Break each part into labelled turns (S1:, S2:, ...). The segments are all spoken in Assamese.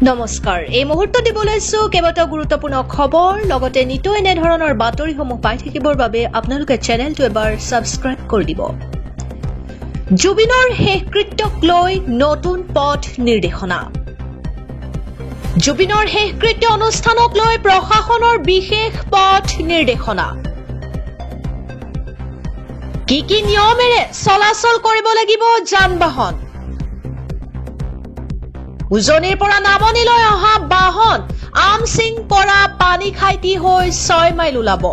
S1: নমস্কাৰ এই মুহূৰ্ত দিবলৈছো কেইবাটাও গুৰুত্বপূৰ্ণ খবৰ লগতে নিতো এনে ধৰণৰ বাতৰিসমূহ পাই থাকিবৰ বাবে আপোনালোকে চেনেলটো এবাৰ সাবস্ক্ৰাইব কৰি দিব জুবিনৰ শেষকৃত্যক লৈ নতুন পথ নিৰ্দেশনা জুবিনৰ শেষকৃত্য অনুষ্ঠানক লৈ প্ৰশাসনৰ বিশেষ পথ নিৰ্দেশনা কি নিয়মেৰে চলাচল কৰিব লাগিব যান-বাহন উজনিৰ পৰা নামনিলৈ অহা বাহন আমসিং পৰা পানীখাইটি হৈ 6 মাইল ওলাব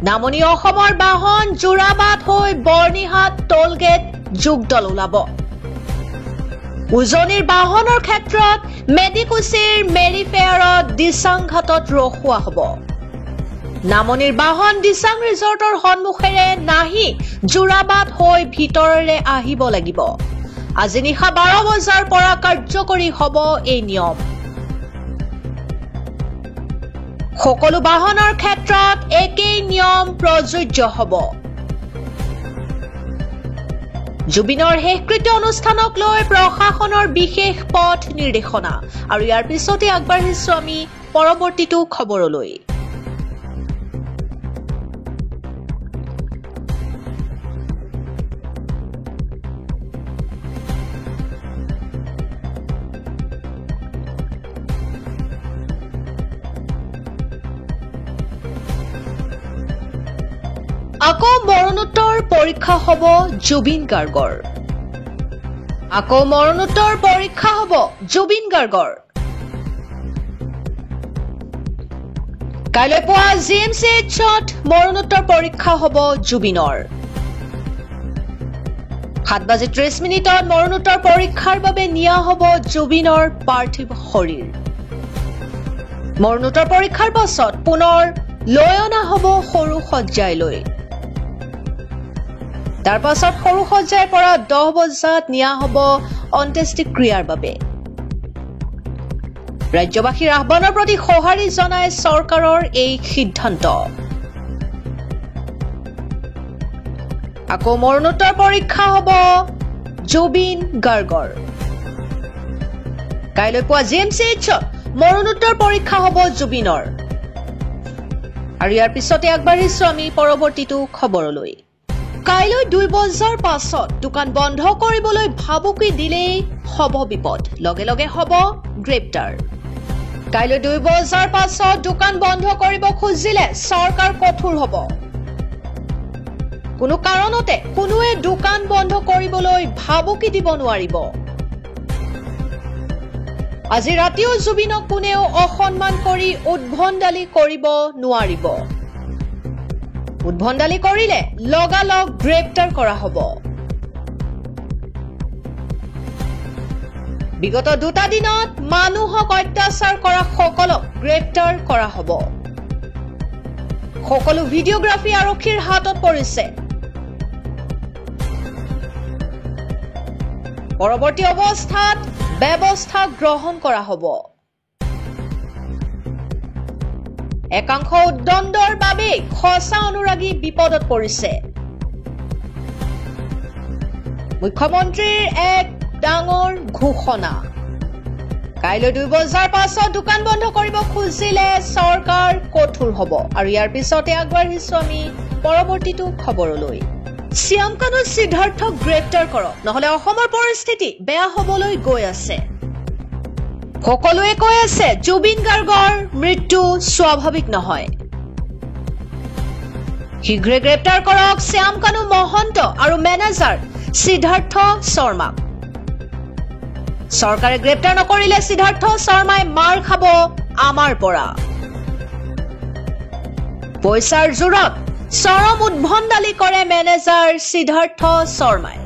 S1: নামনি অসমৰ বাহন জোৰাবাদ হৈ বৰ্ণিহাট টোলগেট যুগদল ওলাব উজনিৰ বাহনৰ ক্ষেত্ৰত মেডিকুচিৰ মেৰিফেয়াৰত দিচাংঘাটত ৰখোৱা হ'ব নামনিৰ বাহন দিচাং ৰিজৰ্টৰ সন্মুখেৰে নাহি জোৰাবাদ হৈ ভিতৰৰে আহিব লাগিব আজি নিশা 12 বজাৰ পৰা কাৰ্যকৰী হ'ব এই নিয়ম সকলো বাহনৰ ক্ষেত্ৰত একেই নিয়ম প্ৰযোজ্য হ'ব জুবিনৰ শেষকৃত্য অনুষ্ঠানক লৈ প্ৰশাসনৰ বিশেষ পথ নিৰ্দেশনা আৰু ইয়াৰ পিছতে আগবাঢ়িছো আমি পৰৱৰ্তীটো খবৰলৈ আকৌ মৰণোত্তৰ পৰীক্ষা হ'ব জুবিন গাৰ্গৰ আকৌ মৰণোত্তৰ পৰীক্ষা হ'ব জুবিন গাৰ্গৰ কাইলৈ পুৱা জিএমচিএইচত মৰণোত্তৰ পৰীক্ষা হ'ব জুবিনৰ 7:30 মৰণোত্তৰ পৰীক্ষাৰ বাবে নিয়া হ'ব জুবিনৰ পাৰ্থিৱ শৰীৰ মৰণোত্তৰ পৰীক্ষাৰ পাছত পুনৰ লৈ অনা হ'ব সৰু সজ্জাইলৈ তাৰ পাছত সৰু সজ্জাৰ পৰা 10 বজাত নিয়া হ'ব অন্ত্যেষ্টিক্ৰিয়াৰ বাবে ৰাজ্যবাসীৰ আহ্বানৰ প্ৰতি সঁহাৰি জনাই চৰকাৰৰ এই সিদ্ধান্ত আকৌ মৰণোত্তৰ পৰীক্ষা হ'ব জুবিন গাৰ্গৰ কাইলৈ পুৱা জিএমচিএইচত মৰণোত্তৰ পৰীক্ষা হ'ব জুবিনৰ আৰু ইয়াৰ পিছতে আগবাঢ়িছো আমি পৰৱৰ্তীটো খবৰলৈ কাইলৈ 2 বজাৰ পাছত দোকান বন্ধ কৰিবলৈ ভাবুকি দিলেই হ'ব বিপদ লগে লগে হ'ব গ্ৰেপ্তাৰ কাইলৈ 2 বজাৰ পাছত দোকান বন্ধ কৰিব খুজিলে চৰকাৰ কঠোৰ হ'ব কোনো কাৰণতে কোনোৱে দোকান বন্ধ কৰিবলৈ ভাবুকি দিব নোৱাৰিব আজি ৰাতিও জুবিনক কোনেও অসন্মান কৰি উদ্ভণ্ডালি কৰিব নোৱাৰিব উদ্ভণ্ডালি কৰিলে লগালগ গ্ৰেপ্তাৰ কৰা হ'ব বিগত 2টা দিনত মানুহক অত্যাচাৰ কৰা সকলক গ্ৰেপ্তাৰ কৰা হ'ব সকলো ভিডিঅগ্ৰাফি আৰক্ষীৰ হাতত পৰিছে পৰৱৰ্তী অৱস্থাত ব্যৱস্থা গ্ৰহণ কৰা হ'ব একাংশ উদ্দণ্ডৰ বাবে খসা অনুৰাগী বিপদত পৰিছে মুখ্যমন্ত্ৰীৰ এক ডাঙৰ ঘোষণা কাইলৈ 2 বজাৰ পাছত দোকান বন্ধ কৰিব খুজিলে চৰকাৰ কঠোৰ হ'ব আৰু ইয়াৰ পিছতে আগবাঢ়িছো আমি পৰৱৰ্তীটো খবৰলৈ শ্যাম কানু সিদ্ধাৰ্থক গ্ৰেপ্তাৰ কৰক নহলে অসমৰ পৰিস্থিতি বেয়া হ'বলৈ গৈ আছে সকলোৱে কৈ আছে জুবিন গাৰ্গৰ মৃত্যু স্বাভাৱিক নহয় শীঘ্ৰে গ্ৰেপ্তাৰ কৰক শ্যাম কানু মহন্ত আৰু মেনেজাৰ সিদ্ধাৰ্থ শৰ্মাক চৰকাৰে গ্ৰেপ্তাৰ নকৰিলে সিদ্ধাৰ্থ শৰ্মাই মাৰ খাব আমাৰ পৰা পইচাৰ জোৰত চৰম উদ্ভণ্ডালি কৰে মেনেজাৰ সিদ্ধাৰ্থ শৰ্মাই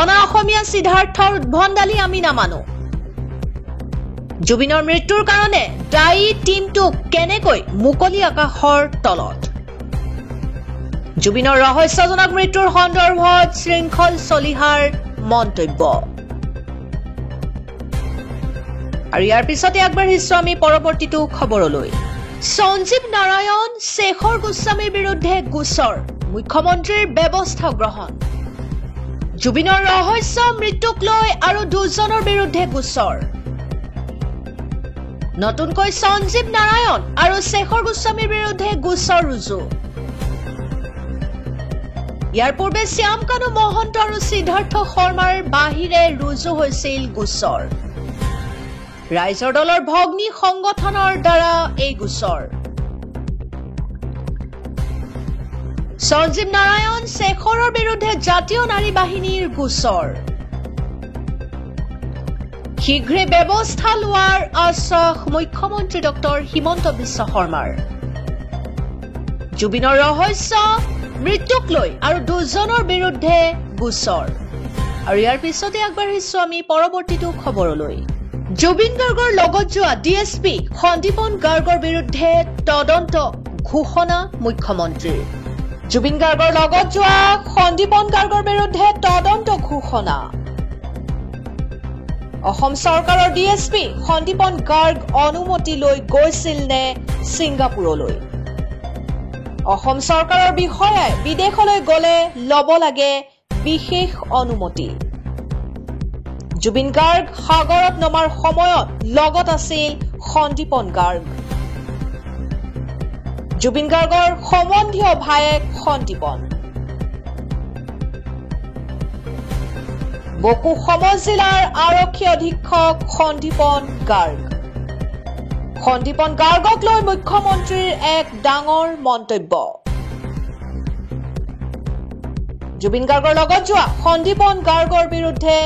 S1: অনা অসমীয়া সিদ্ধাৰ্থৰ উদ্ভণ্ডালি আমি নামানো জুবিনৰ মৃত্যুৰ কাৰণে দায়ী টিমটো কেনেকৈ মুকলি আকাশৰ তলত জুবিনৰ ৰহস্যজনক মৃত্যুৰ সন্দৰ্ভত শৃংখল চলিহাৰ মন্তব্য আৰু ইয়াৰ পিছতে আগবাঢ়িছো আমি পৰৱৰ্তীটো খবৰলৈ সঞ্জীৱ নাৰায়ণ শেখৰ গোস্বামীৰ বিৰুদ্ধে গোচৰ মুখ্যমন্ত্ৰীৰ ব্যৱস্থা গ্ৰহণ জুবিনৰ ৰহস্য মৃত্যুক লৈ আৰু দুজনৰ বিৰুদ্ধে গোচৰ নতুনকৈ সঞ্জীৱ নাৰায়ণ আৰু শেখৰ গোস্বামীৰ বিৰুদ্ধে গোচৰ ৰুজু ইয়াৰ পূৰ্বে শ্যাম কানু মহন্ত আৰু সিদ্ধাৰ্থ শৰ্মাৰ বাহিৰে ৰুজু হৈছিল গোচৰ ৰাইজৰ দলৰ ভগ্নী সংগঠনৰ দ্বাৰা এই গোচৰ সঞ্জীৱ নাৰায়ণ শেখৰৰ বিৰুদ্ধে জাতীয় নাৰী বাহিনীৰ গোচৰ শীঘ্ৰে ব্যৱস্থা লোৱাৰ আশ্বাস মুখ্যমন্ত্ৰী ডক্টৰ হিমন্ত বিশ্ব শৰ্মাৰ জুবিনৰ ৰহস্য মৃত্যুক লৈ আৰু দুজনৰ বিৰুদ্ধে গোচৰ আৰু ইয়াৰ পিছতে আগবাঢ়িছো আমি পৰৱৰ্তীটো খবৰলৈ জুবিন গাৰ্গৰ লগত যোৱা ডিএছপি সন্দীপন গাৰ্গৰ বিৰুদ্ধে তদন্ত ঘোষণা মুখ্যমন্ত্ৰীৰ জুবিন গাৰ্গৰ লগত যোৱা সন্দীপন গাৰ্গৰ বিৰুদ্ধে তদন্ত ঘোষণা অসম চৰকাৰৰ ডিএছপি সন্দীপন গাৰ্গ অনুমতি লৈ গৈছিল নে ছিংগাপুৰলৈ অসম চৰকাৰৰ বিষয়াই বিদেশলৈ গলে লব লাগে বিশেষ অনুমতি জুবিন গাৰ্গ সাগৰত নমাৰ সময়ত লগত আছিল সন্দীপন গাৰ্গ জুবিন গাৰ্গৰ সম্বন্ধীয় ভায়েক সন্দীপন বকু সমজিলাৰ আৰক্ষী অধীক্ষক সন্দীপন গাৰ্গক লৈ মুখ্যমন্ত্ৰীৰ এক ডাঙৰ মন্তব্য জুবিন গাৰ্গৰ লগত যোৱা সন্দীপন গাৰ্গৰ বিৰুদ্ধে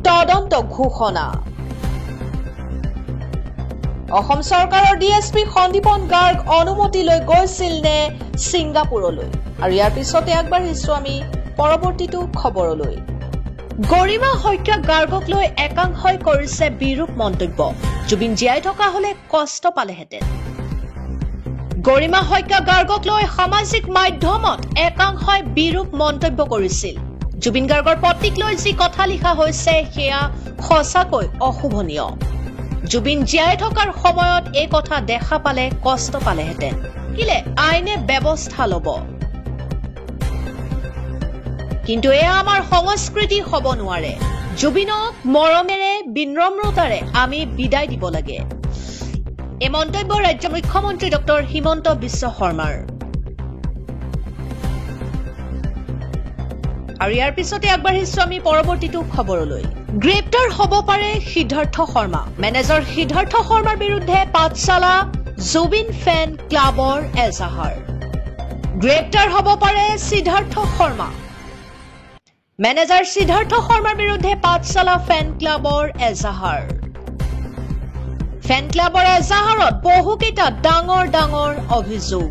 S1: তদন্ত ঘোষণা অসম চৰকাৰৰ ডিএছপি সন্দীপন গাৰ্গ অনুমতি লৈ গৈছিল নে ছিংগাপুৰলৈ আৰু ইয়াৰ পিছতে আগবাঢ়িছো আমি পৰৱৰ্তীটো খবৰলৈ গৰিমা হত্যা গাৰ্গক লৈ একাংশই কৰিছে বিৰূপ মন্তব্য জুবিন জীয়াই থকা হলে কষ্ট পালেহেঁতেন গৰিমা হত্যা গাৰ্গক লৈ সামাজিক মাধ্যমত একাংশই বিৰূপ মন্তব্য কৰিছিল জুবিন গাৰ্গৰ পত্নীক লৈ যি কথা লিখা হৈছে সেয়া সঁচাকৈ অশুভনীয় জুবিন জীয়াই থকাৰ সময়ত এই কথা দেখা পালে কষ্ট পালেহেঁতেন কিলে আইনে ব্যৱস্থা লব কিন্তু এয়া আমাৰ সংস্কৃতি হ'ব নোৱাৰে জুবিনক মৰমেৰে বিনম্ৰতাৰে আমি বিদায় দিব লাগে এই মন্তব্য ৰাজ্য মুখ্যমন্ত্ৰী ডক্টৰ হিমন্ত বিশ্ব শৰ্মাৰ আৰু ইয়াৰ পিছতে আগবাঢ়িছো আমি পৰৱৰ্তীটো খবৰলৈ গ্ৰেপ্তাৰ হ'ব পাৰে সিদ্ধাৰ্থ শৰ্মা মেনেজাৰ সিদ্ধাৰ্থ শৰ্মাৰ বিৰুদ্ধে পাঠশালা জুবিন ফেন ক্লাবৰ এজাহাৰ গ্ৰেপ্তাৰ হ'ব পাৰে সিদ্ধাৰ্থ শৰ্মা মেনেজাৰ সিদ্ধাৰ্থ শৰ্মাৰ বিৰুদ্ধে পাঠশালা ফেন ক্লাবৰ এজাহাৰ ফেন ক্লাবৰ এজাহাৰত বহুকেইটা ডাঙৰ ডাঙৰ অভিযোগ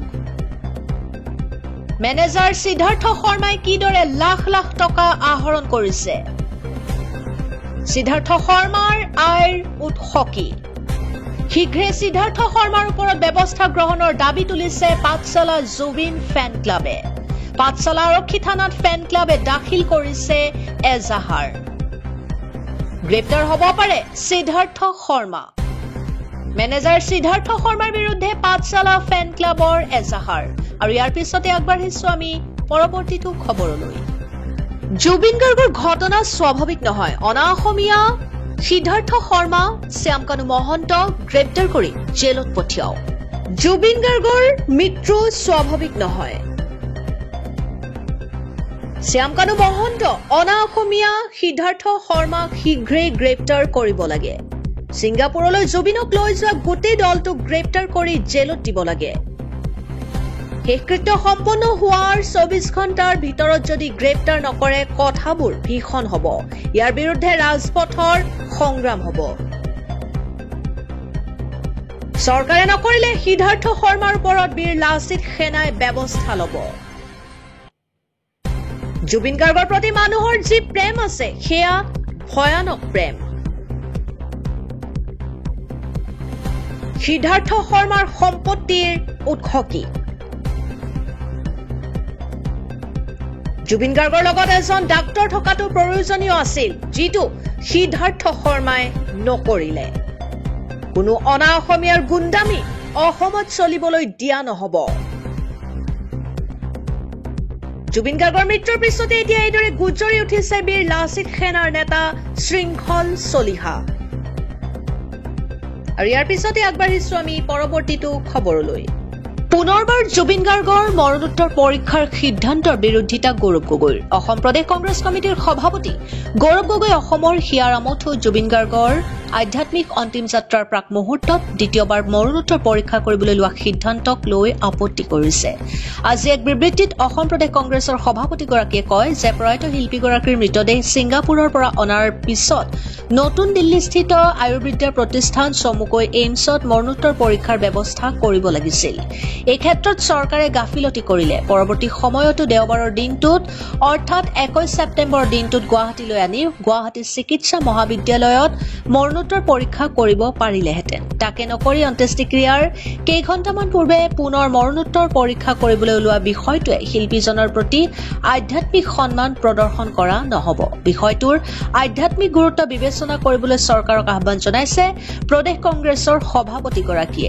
S1: মেনেজাৰ সিদ্ধাৰ্থ শৰ্মাই কিদৰে লাখ লাখ টকা আহৰণ কৰিছে সিদ্ধাৰ্থ শৰ্মাৰ আয়ৰ উৎস কি শীঘ্ৰে সিদ্ধাৰ্থ শৰ্মাৰ ওপৰত ব্যৱস্থা গ্ৰহণৰ দাবী তুলিছে পাঠশালা জুবিন ফেন ক্লাবে পাঠশালা আৰক্ষী থানাত ফেন ক্লাবে দাখিল কৰিছে এজাহাৰ গ্ৰেপ্তাৰ হ'ব পাৰে সিদ্ধাৰ্থ শৰ্মা মেনেজাৰ সিদ্ধাৰ্থ শৰ্মাৰ বিৰুদ্ধে পাঠশালা ফেন ক্লাবৰ এজাহাৰ আৰু ইয়াৰ পিছতে আগবাঢ়িছো আমি পৰৱৰ্তীটো খবৰলৈ জুবিন গাৰ্গৰ ঘটনা স্বাভাৱিক নহয় অনা অসমীয়া সিদ্ধাৰ্থ শৰ্মা শ্যাম কানু মহন্তক গ্ৰেপ্তাৰ কৰি জেলত পঠিয়াও জুবিন গাৰ্গৰ মৃত্যু স্বাভাৱিক নহয় শ্যাম কানু মহন্ত অনা অসমীয়া সিদ্ধাৰ্থ শৰ্মাক শীঘ্ৰেই গ্ৰেপ্তাৰ কৰিব লাগে ছিংগাপুৰলৈ জুবিনক লৈ যোৱা গোটেই দলটোক গ্ৰেপ্তাৰ কৰি জেলত দিব লাগে শেষকৃত্য সম্পন্ন হোৱাৰ 24 ঘণ্টাৰ ভিতৰত যদি গ্ৰেপ্তাৰ নকৰে কথাবোৰ ভীষণ হ'ব ইয়াৰ বিৰুদ্ধে ৰাজপথৰ সংগ্ৰাম হ'ব চৰকাৰে নকৰিলে সিদ্ধাৰ্থ শৰ্মাৰ ওপৰত বীৰ লাচিত সেনাই ব্যৱস্থা ল'ব জুবিন গাৰ্গৰ প্ৰতি মানুহৰ যি প্ৰেম আছে সেয়া ভয়ানক প্ৰেম সিদ্ধাৰ্থ শৰ্মাৰ সম্পত্তিৰ উৎস কি জুবিন গাৰ্গৰ লগত এজন ডাক্তৰ থকাটো প্ৰয়োজনীয় আছিল যিটো সিদ্ধাৰ্থ শৰ্মাই নকৰিলে কোনো অনা অসমীয়াৰ গুণ্ডামি অসমত চলিবলৈ দিয়া নহব জুবিন গাৰ্গৰ মৃত্যুৰ পিছতে এতিয়া এইদৰে গুজৰি উঠিছে বীৰ লাচিত সেনাৰ নেতা শৃংখল চলিহা আৰু ইয়াৰ পিছতে আগবাঢ়িছো আমি পৰৱৰ্তীটো খবৰলৈ। পুনৰবাৰ জুবিন গাৰ্গৰ মৰণোত্তৰ পৰীক্ষাৰ সিদ্ধান্তৰ বিৰোধিতা গৌৰৱ গগৈৰ। অসম প্ৰদেশ কংগ্ৰেছ কমিটিৰ সভাপতি গৌৰৱ গগৈ অসমৰ হিয়াৰামঠো জুবিন গাৰ্গৰ আধ্যাত্মিক অন্তিম যাত্ৰাৰ প্ৰাক মুহূৰ্তত দ্বিতীয়বাৰ মৰণোত্তৰ পৰীক্ষা কৰিবলৈ লোৱা সিদ্ধান্তক লৈ আপত্তি কৰিছে। আজি এক বিবৃতিত অসম প্ৰদেশ কংগ্ৰেছৰ সভাপতিগৰাকীয়ে কয় যে প্ৰয়াত শিল্পীগৰাকীৰ মৃতদেহ ছিংগাপুৰৰ পৰা অনাৰ পিছত নতুন দিল্লীস্থিত আয়ুৰ্বিদ্যা প্ৰতিষ্ঠান চমুকৈ এইমছত মৰণোত্তৰ পৰীক্ষাৰ ব্যৱস্থা কৰিব লাগিছিল। এই ক্ষেত্ৰত চৰকাৰে গাফিলতি কৰিলে পৰৱৰ্তী সময়তো দেওবাৰৰ দিনটোত অৰ্থাৎ 21 ছেপ্টেম্বৰৰ দিনটোত গুৱাহাটীলৈ আনি গুৱাহাটী চিকিৎসা মহাবিদ্যালয়ত মৰণোত্তৰ পৰীক্ষা কৰিব পাৰিলেহেঁতেন। তাকে নকৰি অন্ত্যেষ্টিক্ৰিয়াৰ কেইঘণ্টামান পূৰ্বে পুনৰ মৰণোত্তৰ পৰীক্ষা কৰিবলৈ ওলোৱা বিষয়টোৱে শিল্পীজনৰ প্ৰতি আধ্যাত্মিক সন্মান প্ৰদৰ্শন কৰা নহ'ব। বিষয়টোৰ আধ্যাত্মিক গুৰুত্ব বিবেচনা কৰিবলৈ চৰকাৰক আহ্বান জনাইছে প্ৰদেশ কংগ্ৰেছৰ সভাপতিগৰাকীয়ে।